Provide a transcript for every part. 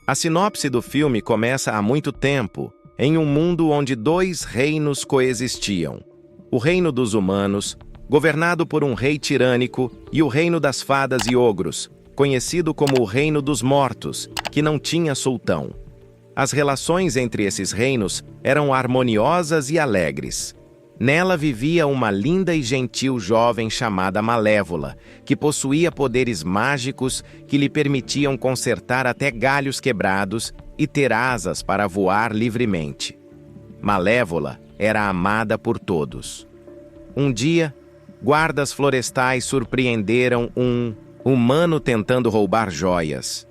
A sinopse do filme começa há muito tempo, em um mundo onde dois reinos coexistiam. O reino dos humanos, governado por um rei tirânico, e o reino das fadas e ogros, conhecido como o reino dos mortos, que não tinha sultão. As relações entre esses reinos eram harmoniosas e alegres. Nela vivia uma linda e gentil jovem chamada Malévola, que possuía poderes mágicos que lhe permitiam consertar até galhos quebrados e ter asas para voar livremente. Malévola era amada por todos. Um dia, guardas florestais surpreenderam um humano tentando roubar joias.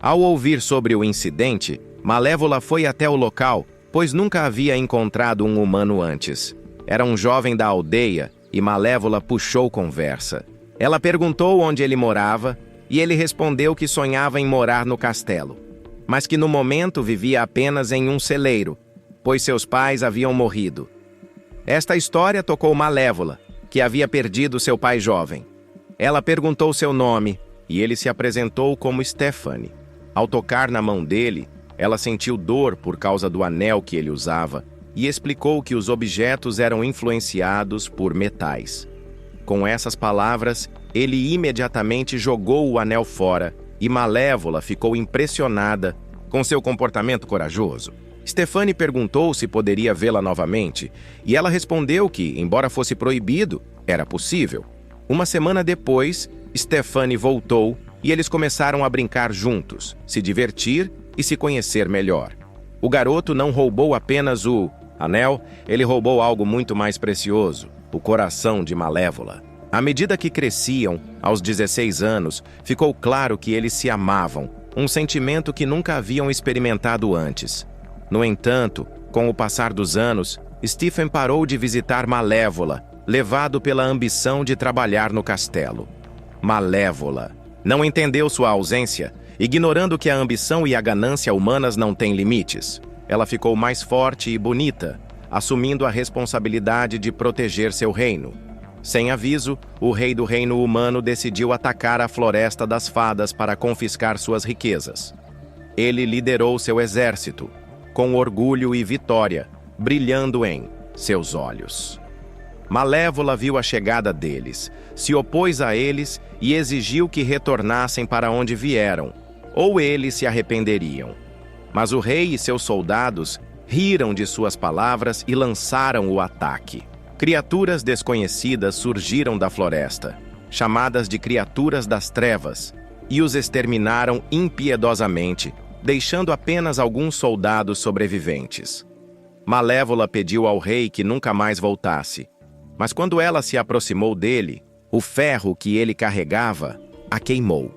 Ao ouvir sobre o incidente, Malévola foi até o local, pois nunca havia encontrado um humano antes. Era um jovem da aldeia e Malévola puxou conversa. Ela perguntou onde ele morava e ele respondeu que sonhava em morar no castelo, mas que no momento vivia apenas em um celeiro, pois seus pais haviam morrido. Esta história tocou Malévola, que havia perdido seu pai jovem. Ela perguntou seu nome e ele se apresentou como Stephanie. Ao tocar na mão dele, ela sentiu dor por causa do anel que ele usava e explicou que os objetos eram influenciados por metais. Com essas palavras, ele imediatamente jogou o anel fora e Malévola ficou impressionada com seu comportamento corajoso. Stephanie perguntou se poderia vê-la novamente e ela respondeu que, embora fosse proibido, era possível. Uma semana depois, Stephanie voltou e eles começaram a brincar juntos, se divertir e se conhecer melhor. O garoto não roubou apenas o anel, ele roubou algo muito mais precioso, o coração de Malévola. À medida que cresciam, aos 16 anos, ficou claro que eles se amavam, um sentimento que nunca haviam experimentado antes. No entanto, com o passar dos anos, Stephen parou de visitar Malévola, levado pela ambição de trabalhar no castelo. Malévola não entendeu sua ausência, ignorando que a ambição e a ganância humanas não têm limites. Ela ficou mais forte e bonita, assumindo a responsabilidade de proteger seu reino. Sem aviso, o rei do reino humano decidiu atacar a floresta das fadas para confiscar suas riquezas. Ele liderou seu exército, com orgulho e vitória, brilhando em seus olhos. Malévola viu a chegada deles, se opôs a eles e exigiu que retornassem para onde vieram, ou eles se arrependeriam. Mas o rei e seus soldados riram de suas palavras e lançaram o ataque. Criaturas desconhecidas surgiram da floresta, chamadas de criaturas das trevas, e os exterminaram impiedosamente, deixando apenas alguns soldados sobreviventes. Malévola pediu ao rei que nunca mais voltasse, mas quando ela se aproximou dele, o ferro que ele carregava a queimou.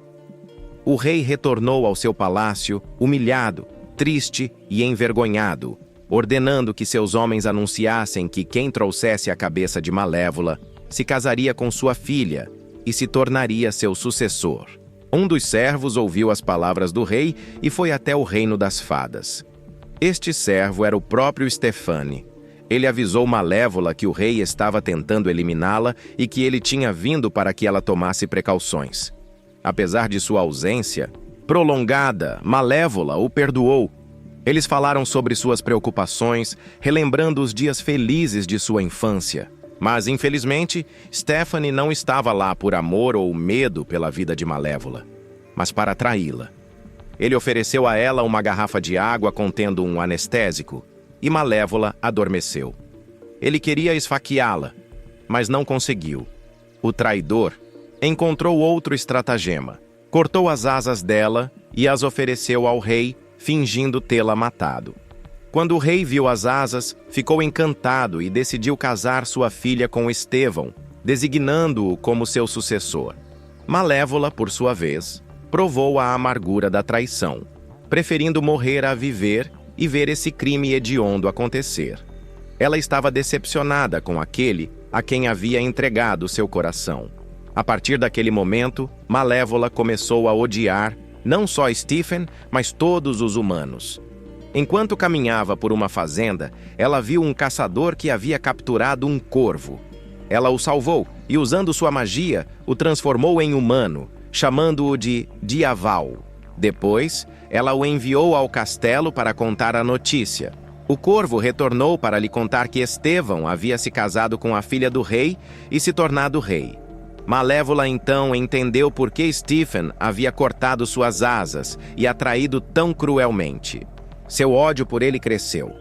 O rei retornou ao seu palácio, humilhado, triste e envergonhado, ordenando que seus homens anunciassem que quem trouxesse a cabeça de Malévola se casaria com sua filha e se tornaria seu sucessor. Um dos servos ouviu as palavras do rei e foi até o reino das fadas. Este servo era o próprio Stephanie. Ele avisou Malévola que o rei estava tentando eliminá-la e que ele tinha vindo para que ela tomasse precauções. Apesar de sua ausência prolongada, Malévola o perdoou. Eles falaram sobre suas preocupações, relembrando os dias felizes de sua infância. Mas, infelizmente, Stephanie não estava lá por amor ou medo pela vida de Malévola, mas para traí-la. Ele ofereceu a ela uma garrafa de água contendo um anestésico, e Malévola adormeceu. Ele queria esfaqueá-la, mas não conseguiu. O traidor encontrou outro estratagema. Cortou as asas dela e as ofereceu ao rei, fingindo tê-la matado. Quando o rei viu as asas, ficou encantado e decidiu casar sua filha com Estevão, designando-o como seu sucessor. Malévola, por sua vez, provou a amargura da traição, preferindo morrer a viver e ver esse crime hediondo acontecer. Ela estava decepcionada com aquele a quem havia entregado seu coração. A partir daquele momento, Malévola começou a odiar não só Stephen, mas todos os humanos. Enquanto caminhava por uma fazenda, ela viu um caçador que havia capturado um corvo. Ela o salvou e, usando sua magia, o transformou em humano, chamando-o de Diaval. Depois, ela o enviou ao castelo para contar a notícia. O corvo retornou para lhe contar que Estevão havia se casado com a filha do rei e se tornado rei. Malévola então entendeu por que Stephen havia cortado suas asas e a traído tão cruelmente. Seu ódio por ele cresceu,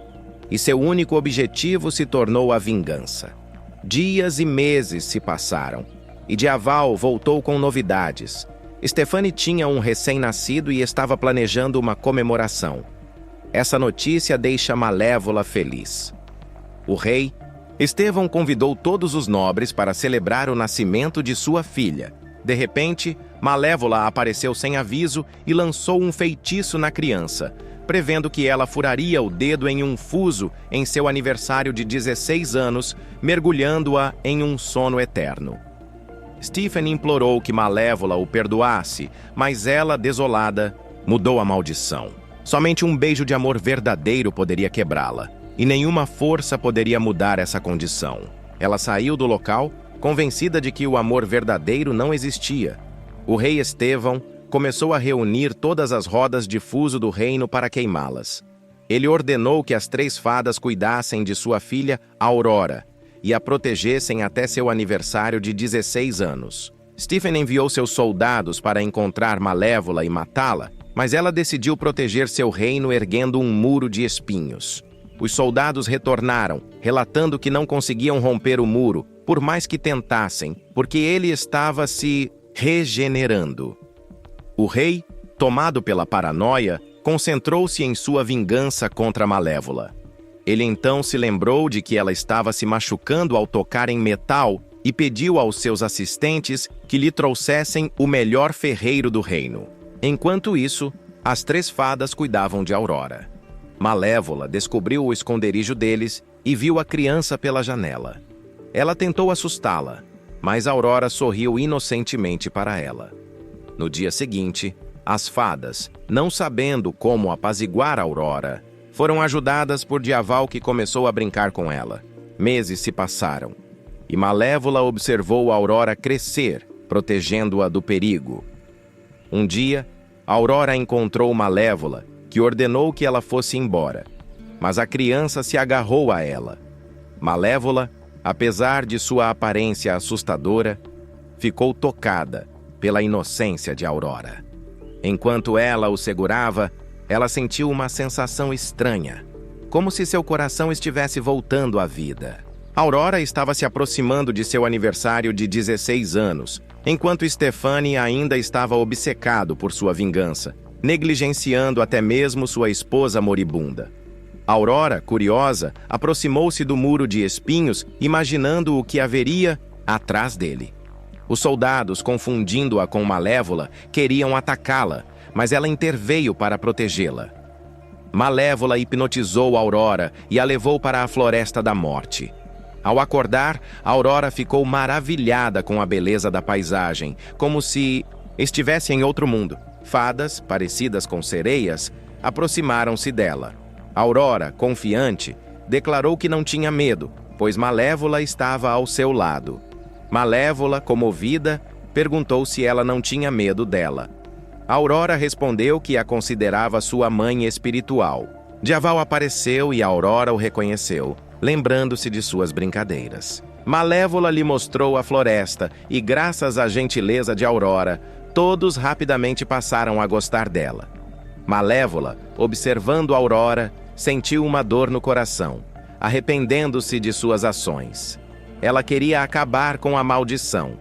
e seu único objetivo se tornou a vingança. Dias e meses se passaram, e Dyaval voltou com novidades. Stefani tinha um recém-nascido e estava planejando uma comemoração. Essa notícia deixa Malévola feliz. O rei, Estevão, convidou todos os nobres para celebrar o nascimento de sua filha. De repente, Malévola apareceu sem aviso e lançou um feitiço na criança, prevendo que ela furaria o dedo em um fuso em seu aniversário de 16 anos, mergulhando-a em um sono eterno. Stephen implorou que Malévola o perdoasse, mas ela, desolada, mudou a maldição. Somente um beijo de amor verdadeiro poderia quebrá-la, e nenhuma força poderia mudar essa condição. Ela saiu do local, convencida de que o amor verdadeiro não existia. O rei Estevão começou a reunir todas as rodas de fuso do reino para queimá-las. Ele ordenou que as 3 fadas cuidassem de sua filha Aurora e a protegessem até seu aniversário de 16 anos. Stephen enviou seus soldados para encontrar Malévola e matá-la, mas ela decidiu proteger seu reino erguendo um muro de espinhos. Os soldados retornaram, relatando que não conseguiam romper o muro, por mais que tentassem, porque ele estava se regenerando. O rei, tomado pela paranoia, concentrou-se em sua vingança contra Malévola. Ele então se lembrou de que ela estava se machucando ao tocar em metal e pediu aos seus assistentes que lhe trouxessem o melhor ferreiro do reino. Enquanto isso, as 3 fadas cuidavam de Aurora. Malévola descobriu o esconderijo deles e viu a criança pela janela. Ela tentou assustá-la, mas Aurora sorriu inocentemente para ela. No dia seguinte, as fadas, não sabendo como apaziguar Aurora, foram ajudadas por Dyaval, que começou a brincar com ela. Meses se passaram, e Malévola observou Aurora crescer, protegendo-a do perigo. Um dia, Aurora encontrou Malévola, que ordenou que ela fosse embora, mas a criança se agarrou a ela. Malévola, apesar de sua aparência assustadora, ficou tocada pela inocência de Aurora. Enquanto ela o segurava, ela sentiu uma sensação estranha, como se seu coração estivesse voltando à vida. Aurora estava se aproximando de seu aniversário de 16 anos, enquanto Stefani ainda estava obcecado por sua vingança, negligenciando até mesmo sua esposa moribunda. Aurora, curiosa, aproximou-se do muro de espinhos, imaginando o que haveria atrás dele. Os soldados, confundindo-a com Malévola, queriam atacá-la, mas ela interveio para protegê-la. Malévola hipnotizou Aurora e a levou para a Floresta da Morte. Ao acordar, Aurora ficou maravilhada com a beleza da paisagem, como se estivesse em outro mundo. Fadas, parecidas com sereias, aproximaram-se dela. Aurora, confiante, declarou que não tinha medo, pois Malévola estava ao seu lado. Malévola, comovida, perguntou se ela não tinha medo dela. Aurora respondeu que a considerava sua mãe espiritual. Dyaval apareceu e Aurora o reconheceu, lembrando-se de suas brincadeiras. Malévola lhe mostrou a floresta e, graças à gentileza de Aurora, todos rapidamente passaram a gostar dela. Malévola, observando Aurora, sentiu uma dor no coração, arrependendo-se de suas ações. Ela queria acabar com a maldição,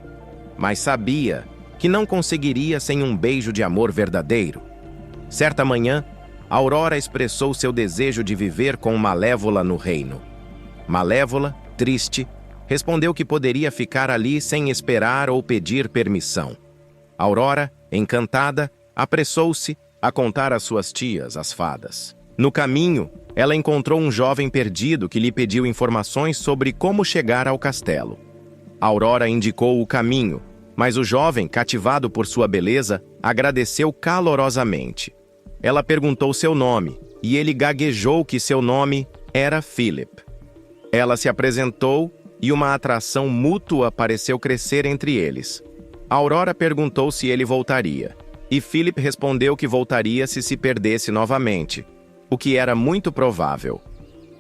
mas sabia que não conseguiria sem um beijo de amor verdadeiro. Certa manhã, Aurora expressou seu desejo de viver com Malévola no reino. Malévola, triste, respondeu que poderia ficar ali sem esperar ou pedir permissão. Aurora, encantada, apressou-se a contar às suas tias, as fadas. No caminho, ela encontrou um jovem perdido que lhe pediu informações sobre como chegar ao castelo. Aurora indicou o caminho, mas o jovem, cativado por sua beleza, agradeceu calorosamente. Ela perguntou seu nome, e ele gaguejou que seu nome era Philip. Ela se apresentou e uma atração mútua pareceu crescer entre eles. Aurora perguntou se ele voltaria, E Philip respondeu que voltaria se perdesse novamente, o que era muito provável.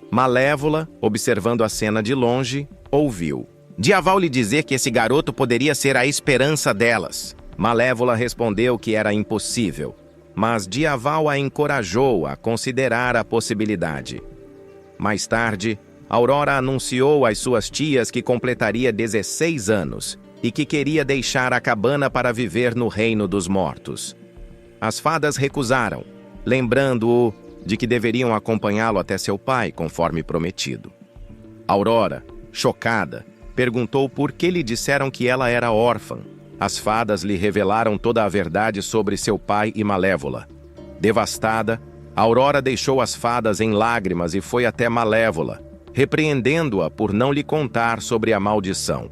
Malévola, observando a cena de longe, ouviu Diaval lhe dizer que esse garoto poderia ser a esperança delas. Malévola respondeu que era impossível, mas Diaval a encorajou a considerar a possibilidade. Mais tarde, Aurora anunciou às suas tias que completaria 16 anos e que queria deixar a cabana para viver no reino dos mortos. As fadas recusaram, lembrando-o de que deveriam acompanhá-lo até seu pai, conforme prometido. Aurora, chocada, perguntou por que lhe disseram que ela era órfã. As fadas lhe revelaram toda a verdade sobre seu pai e Malévola. Devastada, Aurora deixou as fadas em lágrimas e foi até Malévola, repreendendo-a por não lhe contar sobre a maldição.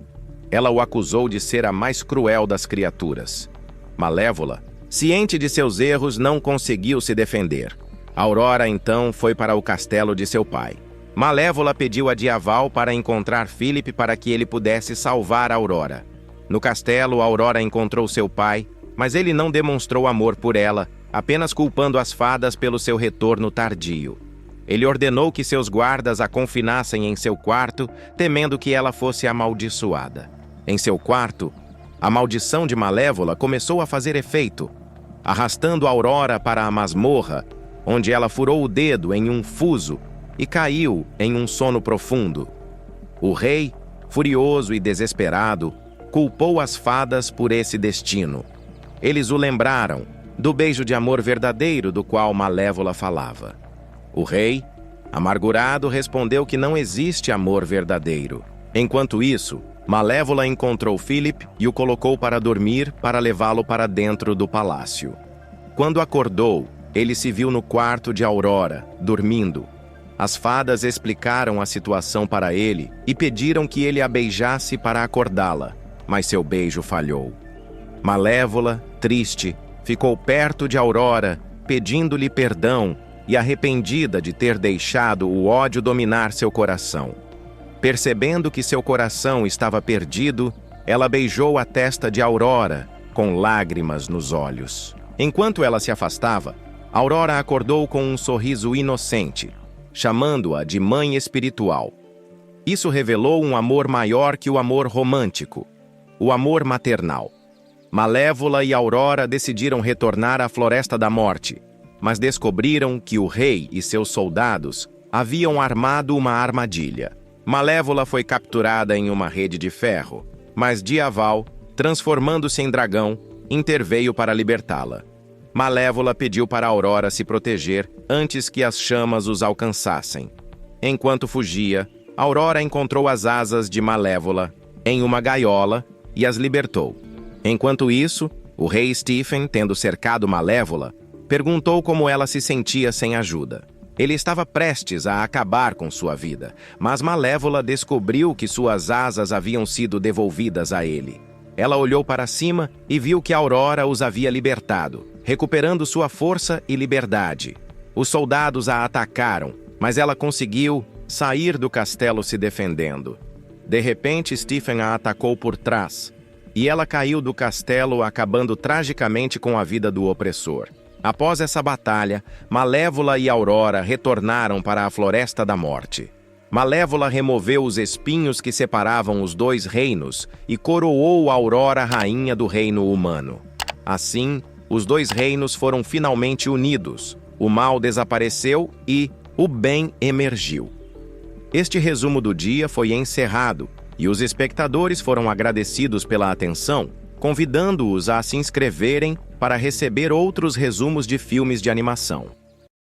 Ela o acusou de ser a mais cruel das criaturas. Malévola, ciente de seus erros, não conseguiu se defender. Aurora, então, foi para o castelo de seu pai. Malévola pediu a Diaval para encontrar Philip para que ele pudesse salvar Aurora. No castelo, Aurora encontrou seu pai, mas ele não demonstrou amor por ela, apenas culpando as fadas pelo seu retorno tardio. Ele ordenou que seus guardas a confinassem em seu quarto, temendo que ela fosse amaldiçoada. Em seu quarto, a maldição de Malévola começou a fazer efeito, arrastando Aurora para a masmorra, onde ela furou o dedo em um fuso e caiu em um sono profundo. O rei, furioso e desesperado, culpou as fadas por esse destino. Eles o lembraram do beijo de amor verdadeiro do qual Malévola falava. O rei, amargurado, respondeu que não existe amor verdadeiro. Enquanto isso, Malévola encontrou Philip e o colocou para dormir para levá-lo para dentro do palácio. Quando acordou, ele se viu no quarto de Aurora, dormindo. As fadas explicaram a situação para ele e pediram que ele a beijasse para acordá-la, mas seu beijo falhou. Malévola, triste, ficou perto de Aurora, pedindo-lhe perdão e arrependida de ter deixado o ódio dominar seu coração. Percebendo que seu coração estava perdido, ela beijou a testa de Aurora, com lágrimas nos olhos. Enquanto ela se afastava, Aurora acordou com um sorriso inocente, chamando-a de mãe espiritual. Isso revelou um amor maior que o amor romântico, o amor maternal. Malévola e Aurora decidiram retornar à Floresta da Morte, mas descobriram que o rei e seus soldados haviam armado uma armadilha. Malévola foi capturada em uma rede de ferro, mas Diaval, transformando-se em dragão, interveio para libertá-la. Malévola pediu para Aurora se proteger antes que as chamas os alcançassem. Enquanto fugia, Aurora encontrou as asas de Malévola em uma gaiola e as libertou. Enquanto isso, o rei Stephen, tendo cercado Malévola, perguntou como ela se sentia sem ajuda. Ele estava prestes a acabar com sua vida, mas Malévola descobriu que suas asas haviam sido devolvidas a ele. Ela olhou para cima e viu que Aurora os havia libertado, recuperando sua força e liberdade. Os soldados a atacaram, mas ela conseguiu sair do castelo se defendendo. De repente, Stephen a atacou por trás, e ela caiu do castelo, acabando tragicamente com a vida do opressor. Após essa batalha, Malévola e Aurora retornaram para a Floresta da Morte. Malévola removeu os espinhos que separavam os dois reinos e coroou Aurora rainha do reino humano. Assim, os dois reinos foram finalmente unidos, o mal desapareceu e o bem emergiu. Este resumo do dia foi encerrado e os espectadores foram agradecidos pela atenção, convidando-os a se inscreverem para receber outros resumos de filmes de animação.